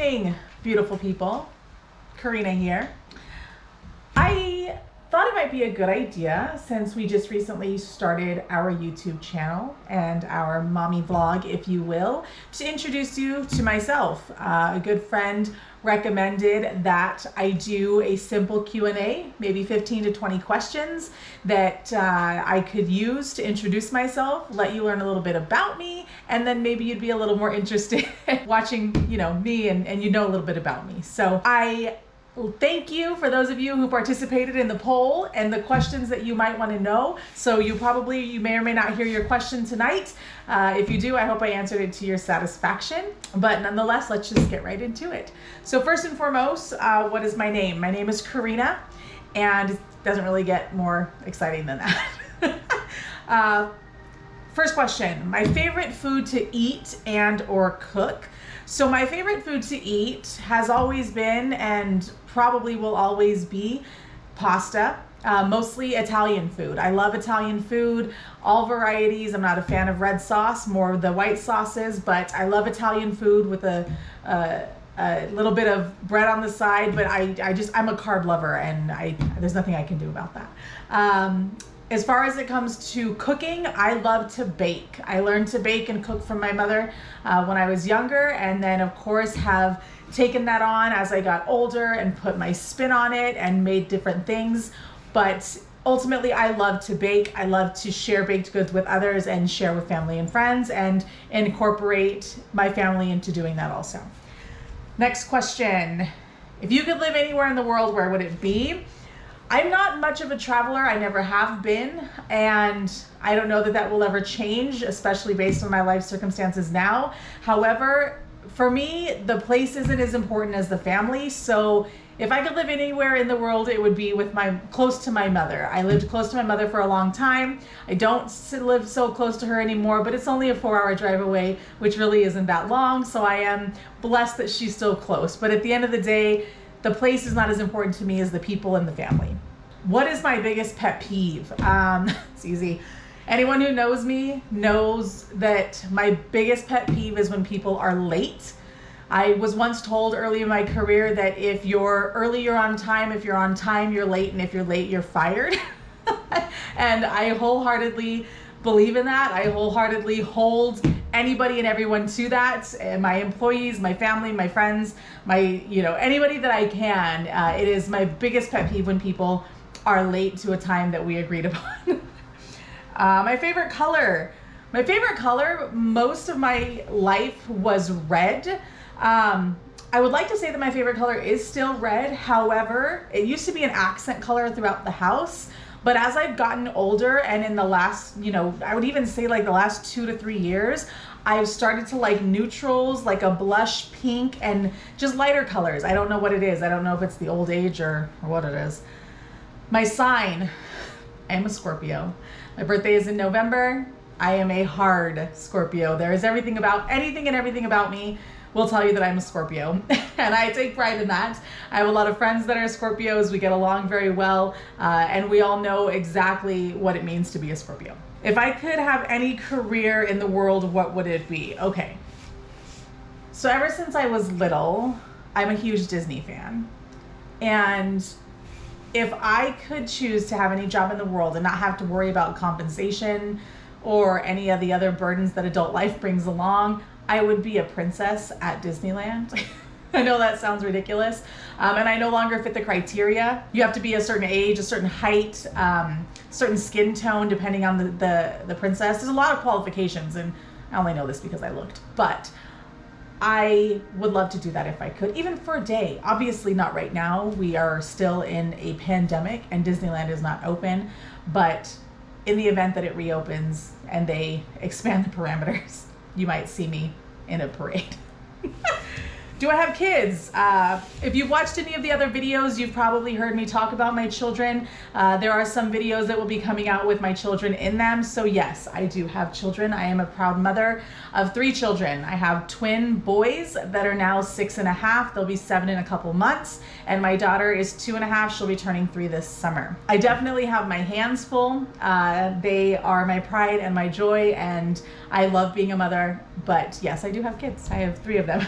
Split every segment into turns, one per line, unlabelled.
evening, beautiful people. Karina here. I thought it might be a good idea, since we just recently started our YouTube channel and our mommy vlog, if you will, to introduce you to myself. A good friend recommended that I do a simple Q&A, maybe 15 to 20 questions that I could use to introduce myself, let you learn a little bit about me, and then maybe you'd be a little more interested in watching, me and you know a little bit about me. So I thank you for those of you who participated in the poll and the questions that you might want to know. So you may or may not hear your question tonight. If you do, I hope I answered it to your satisfaction. But nonetheless, let's just get right into it. So first and foremost, what is my name? My name is Karina, and it doesn't really get more exciting than that. First question, my favorite food to eat and or cook. So my favorite food to eat has always been, and probably will always be, pasta. Mostly Italian food. I love Italian food, all varieties. I'm not a fan of red sauce, more of the white sauces, but I love Italian food with a little bit of bread on the side. But I'm a carb lover, and there's nothing I can do about that. As far as it comes to cooking, I love to bake. I learned to bake and cook from my mother when I was younger, and then of course have taken that on as I got older and put my spin on it and made different things. But ultimately, I love to bake. I love to share baked goods with others and share with family and friends and incorporate my family into doing that also. Next question. If you could live anywhere in the world, where would it be? I'm not much of a traveler. I never have been, and I don't know that that will ever change, especially based on my life circumstances now. However, for me, the place isn't as important as the family. So if I could live anywhere in the world, it would be close to my mother. I lived close to my mother for a long time. I don't live so close to her anymore, but it's only a 4-hour drive away, which really isn't that long. So I am blessed that she's still close. But at the end of the day, the place is not as important to me as the people and the family. What is my biggest pet peeve? It's easy. Anyone who knows me knows that my biggest pet peeve is when people are late. I was once told early in my career that if you're early, you're on time. If you're on time, you're late. And if you're late, you're fired. And I wholeheartedly believe in that. I wholeheartedly hold anybody and everyone to that. And my employees, my family, my friends, anybody that I can. It is my biggest pet peeve when people are late to a time that we agreed upon. My favorite color. My favorite color most of my life was red. I would like to say that my favorite color is still red. However, it used to be an accent color throughout the house. But as I've gotten older, and in the last, I would even say like the last 2 to 3 years, I've started to like neutrals, like a blush pink, and just lighter colors. I don't know what it is. I don't know if it's the old age or what it is. My sign, I am a Scorpio. My birthday is in November. I am a hard Scorpio. There is anything and everything about me will tell you that I'm a Scorpio. And I take pride in that. I have a lot of friends that are Scorpios. We get along very well. And we all know exactly what it means to be a Scorpio. If I could have any career in the world, what would it be? Okay. So ever since I was little, I'm a huge Disney fan. And if I could choose to have any job in the world and not have to worry about compensation or any of the other burdens that adult life brings along, I would be a princess at Disneyland. I know that sounds ridiculous. And I no longer fit the criteria. You have to be a certain age, a certain height, certain skin tone, depending on the princess. There's a lot of qualifications, and I only know this because I looked. But I would love to do that if I could, even for a day. Obviously not right now. We are still in a pandemic and Disneyland is not open. But in the event that it reopens and they expand the parameters, you might see me in a parade. Do I have kids? If you've watched any of the other videos, you've probably heard me talk about my children. There are some videos that will be coming out with my children in them. So yes, I do have children. I am a proud mother of 3 children. I have twin boys that are now 6.5. They'll be 7 in a couple months. And my daughter is 2.5. She'll be turning 3 this summer. I definitely have my hands full. They are my pride and my joy, and I love being a mother. But yes, I do have kids. I have 3 of them.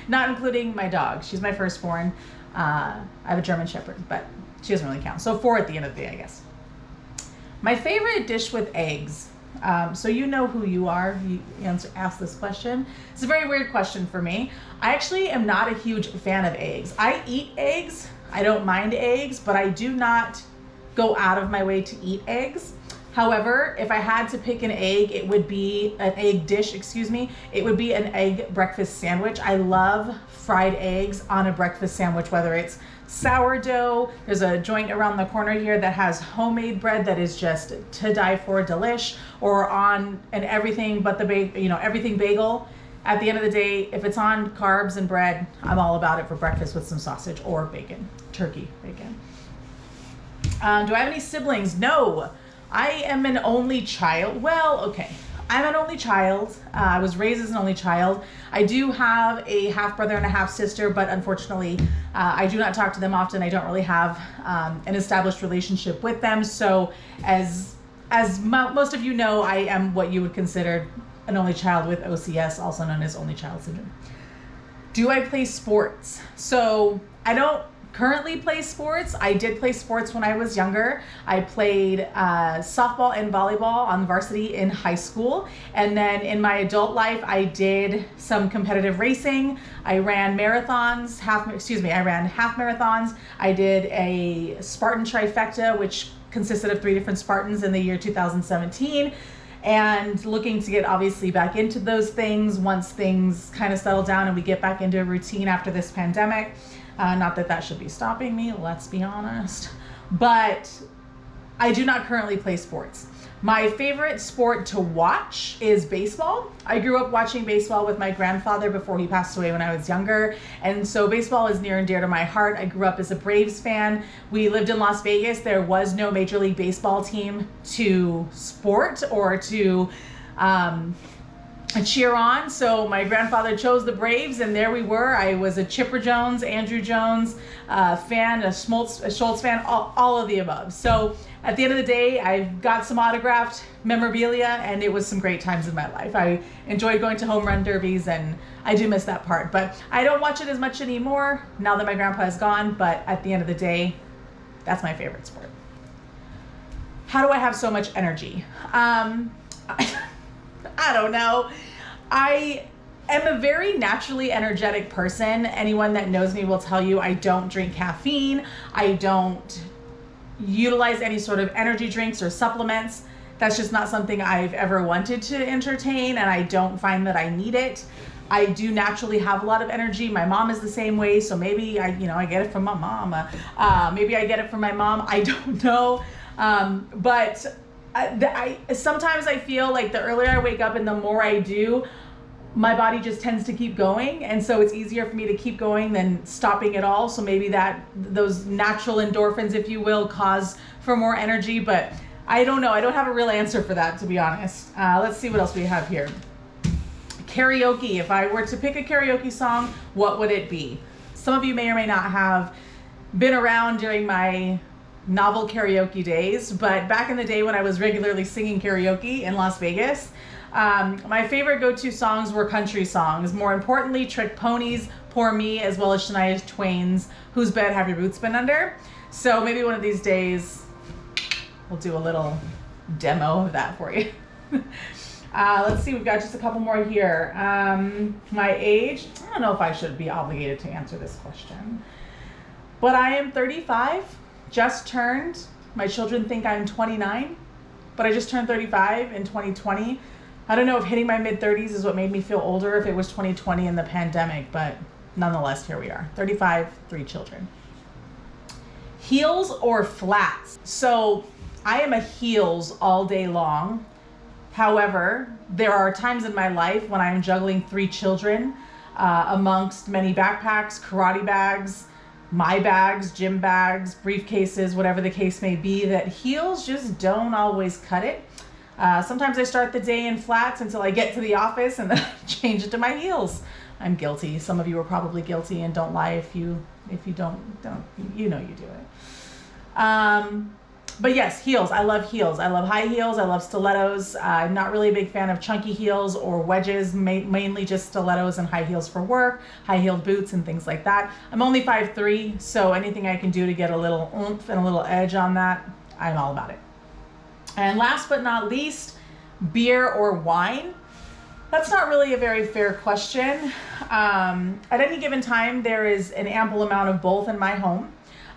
Not including my dog. She's my firstborn. I have a German Shepherd, but she doesn't really count. So 4 at the end of the day, I guess. My favorite dish with eggs. So you know who you are. You ask this question. It's a very weird question for me. I actually am not a huge fan of eggs. I eat eggs. I don't mind eggs, but I do not go out of my way to eat eggs. However, if I had to pick an egg, it would be an egg dish, it would be an egg breakfast sandwich. I love fried eggs on a breakfast sandwich, whether it's sourdough. There's a joint around the corner here that has homemade bread that is just to die for, delish, or on an everything but everything bagel. At the end of the day, if it's on carbs and bread, I'm all about it for breakfast with some sausage or bacon, turkey bacon. Do I have any siblings? No. I am an only child. Well, okay. I'm an only child. I was raised as an only child. I do have a half brother and a half sister, but unfortunately, I do not talk to them often. I don't really have an established relationship with them. So as most of you know, I am what you would consider an only child with OCS, also known as only child syndrome. Do I play sports? So I don't currently play sports. I did play sports when I was younger. I played softball and volleyball on varsity in high school. And then in my adult life, I did some competitive racing. I ran marathons, I ran half marathons. I did a Spartan trifecta, which consisted of 3 different Spartans in the year 2017. And looking to get obviously back into those things once things kind of settle down and we get back into a routine after this pandemic. Not that that should be stopping me, let's be honest. But I do not currently play sports. My favorite sport to watch is baseball. I grew up watching baseball with my grandfather before he passed away when I was younger. And so baseball is near and dear to my heart. I grew up as a Braves fan. We lived in Las Vegas. There was no Major League Baseball team to sport or to cheer on. So my grandfather chose the Braves, and there we were. I was a Chipper Jones, Andrew Jones fan, a Schultz fan, all of the above. So at the end of the day, I got some autographed memorabilia, and it was some great times in my life. I enjoyed going to home run derbies, and I do miss that part. But I don't watch it as much anymore now that my grandpa is gone. But at the end of the day, that's my favorite sport. How do I have so much energy? I don't know. I am a very naturally energetic person. Anyone that knows me will tell you I don't drink caffeine. I don't utilize any sort of energy drinks or supplements. That's just not something I've ever wanted to entertain, and I don't find that I need it. I do naturally have a lot of energy. My mom is the same way, so maybe I get it from my mom. Maybe I get it from my mom. I don't know. But sometimes I feel like the earlier I wake up and the more I do, my body just tends to keep going, and so it's easier for me to keep going than stopping at all. So maybe those natural endorphins, if you will, cause for more energy, but I don't know. I don't have a real answer for that, to be honest. Let's see what else we have here. Karaoke. If I were to pick a karaoke song, what would it be? Some of you may or may not have been around during my novel karaoke days, but back in the day when I was regularly singing karaoke in Las Vegas, my favorite go-to songs were country songs. More importantly, Trick Ponies, Poor Me, as well as Shania Twain's Whose Bed Have Your Boots Been Under? So maybe one of these days we'll do a little demo of that for you. Let's see, we've got just a couple more here. My age, I don't know if I should be obligated to answer this question, but I am 35, just turned. My children think I'm 29, but I just turned 35 in 2020. I don't know if hitting my mid-30s is what made me feel older, if it was 2020 and the pandemic, but nonetheless, here we are. 35, 3 children. Heels or flats? So I am a heels all day long. However, there are times in my life when I am juggling 3 children amongst many backpacks, karate bags, my bags, gym bags, briefcases, whatever the case may be, that heels just don't always cut it. Sometimes I start the day in flats until I get to the office and then I change it to my heels. I'm guilty. Some of you are probably guilty, and don't lie if you don't, you know you do it. But yes, heels. I love heels. I love high heels. I love stilettos. I'm not really a big fan of chunky heels or wedges, mainly just stilettos and high heels for work, high-heeled boots and things like that. I'm only 5'3", so anything I can do to get a little oomph and a little edge on that, I'm all about it. And last but not least, beer or wine. That's not really a very fair question. At any given time, there is an ample amount of both in my home.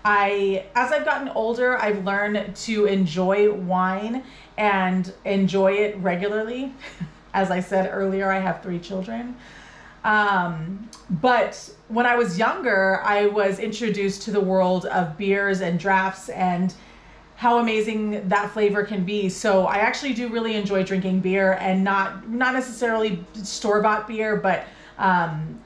As I've gotten older, I've learned to enjoy wine and enjoy it regularly. As I said earlier, I have 3 children. But when I was younger, I was introduced to the world of beers and drafts and how amazing that flavor can be. So I actually do really enjoy drinking beer, and not necessarily store-bought beer, but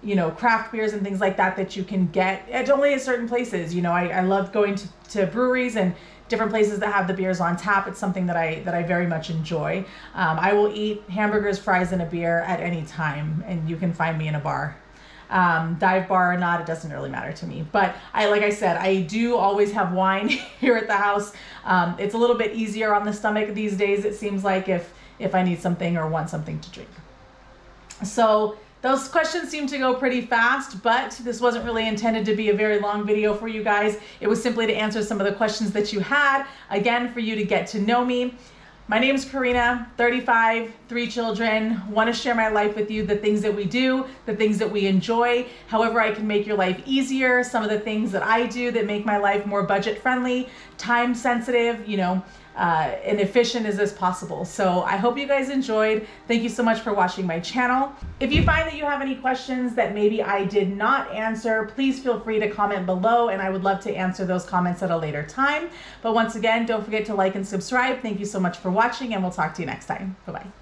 you know, craft beers and things like that you can get at only at certain places. You know, I love going to breweries and different places that have the beers on tap. It's something that I very much enjoy. I will eat hamburgers, fries, and a beer at any time, and you can find me in a bar. Dive bar or not, it doesn't really matter to me. But like I said, I do always have wine here at the house. It's a little bit easier on the stomach these days, it seems like, if I need something or want something to drink. So those questions seem to go pretty fast, but this wasn't really intended to be a very long video for you guys. It was simply to answer some of the questions that you had, again, for you to get to know me. My name is Karina, 35, 3 children, want to share my life with you, the things that we do, the things that we enjoy, however I can make your life easier, some of the things that I do that make my life more budget friendly, time sensitive, you know, and efficient as possible. So I hope you guys enjoyed. Thank you so much for watching my channel. If you find that you have any questions that maybe I did not answer, please feel free to comment below, and I would love to answer those comments at a later time. But once again, don't forget to like and subscribe. Thank you so much for watching, and we'll talk to you next time. Bye-bye.